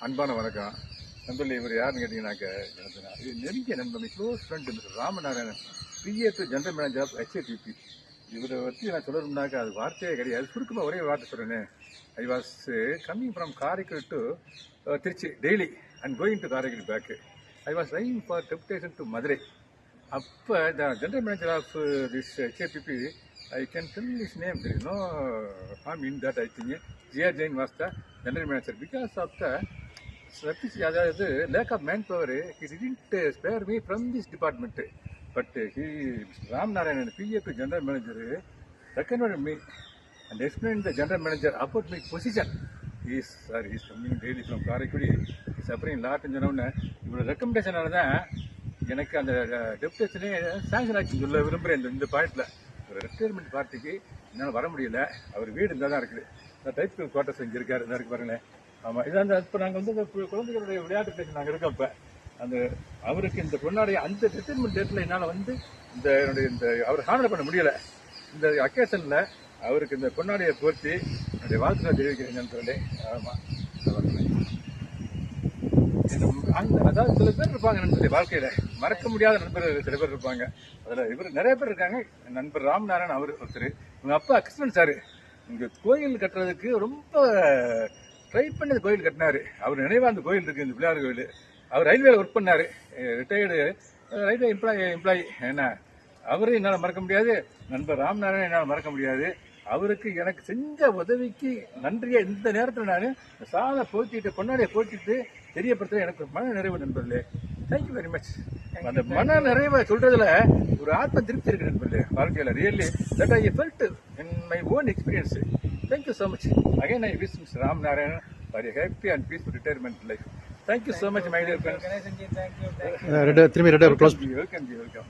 அன்பான வணக்கம் நண்பர்களே. இவர் யாருன்னு கேட்டீங்கன்னாக்க இது நெருங்கிய நண்பன், close friend mister Ramanarayanan, PA to general manager of HAPP. இவரை பற்றி நான் சொல்லணும்னாக்கா அது வார்த்தையே கிடையாது. சுருக்கமாக ஒரே வார்த்தை சொல்கிறேன். I was coming from Karaikudi to Tiruchi daily and going to Karaikudi back. I was trying for deputation to Madurai. அப்போ the general manager of this HAPP, I can tell his name. There is no harm in that. I think G.R. Jain was the general manager. Because of the lack of manpower, he didn't spare me from this department. But he, Ram Narayanan, PA to general manager, recommended me and explained the general manager about my position. He is coming daily from Karaikudi. He is suffering a lot in Janavana. Your recommendation எனக்கு அந்த டெப்டேஷனே sanction ஆச்சு சொல்ல விரும்புகிறேன். இந்த பாயிண்டில் ஒரு retirement பார்ட்டிக்கு என்னால் வர முடியல. அவர் வீடு இருந்தால் தான் இருக்குது. டைப் குவார்ட்டர்ஸ் இங்கே இருக்கார், இந்த இருக்கு பாருங்களேன். ஆமாம், இதான் அந்த இப்போ நாங்கள் வந்து குழந்தைகளுடைய விளையாட்டு பேச்சு நாங்கள் இருக்கோம். இப்போ அந்த அவருக்கு இந்த பொண்ணாடைய அந்த ரிட்டையர்மெண்ட் டேட்டில் என்னால் வந்து என்னுடைய அவர் ஹானர் பண்ண முடியலை. இந்த அக்கேஷனில் அவருக்கு இந்த பொன்னாடையை போர்த்தி என்னுடைய வாழ்த்துக்களை தெரிவிக்கிறேன் நண்பர்களே. ஆமாம், அதாவது சில பேர் இருப்பாங்க நண்பர்களே, வாழ்க்கையில மறக்க முடியாத நண்பர்கள் சில பேர் இருப்பாங்க. அதில் இவர் நிறைய பேர் இருக்காங்க. நண்பர் ராமநாராயணன் அவர் ஒருத்தர். உங்க அப்பா கிருஷ்ணன் சார் இங்க கோயில் கட்டுறதுக்கு ரொம்ப ட்ரை பண்ணி கோயில் கட்டினாரு. அவர் நினைவா அந்த கோயில் இருக்கு, இந்த பிள்ளையார் கோயில். அவர் ரயில்வேல ஒர்க் பண்ணாரு, ரிட்டையர்டு ரயில்வே எம்ப்ளாயி. ஏன்னா அவரையும் என்னால் மறக்க முடியாது, நண்பர் ராமநாராயணன் என்னால் மறக்க முடியாது. அவருக்கு எனக்கு செஞ்ச உதவிக்கு நன்றியை இந்த நேரத்தில் நான் சாலை போட்டிட்டு பொன்னாடியை போட்டிட்டு தெரியப்படுத்த எனக்கு மன நிறைவு நண்பர்களே. Thank you very much. அந்த மன நிறைவை சொல்றதுல ஒரு ஆத்ம திருப்தி இருக்கு நண்பர்களே வாழ்க்கையில். Really that I felt in my own experience. Thank you so much. Again I wish mister Ram Narayanan for a happy and peaceful retirement life. Thank you so much my dear friends. திரும்பி வெல்கம்.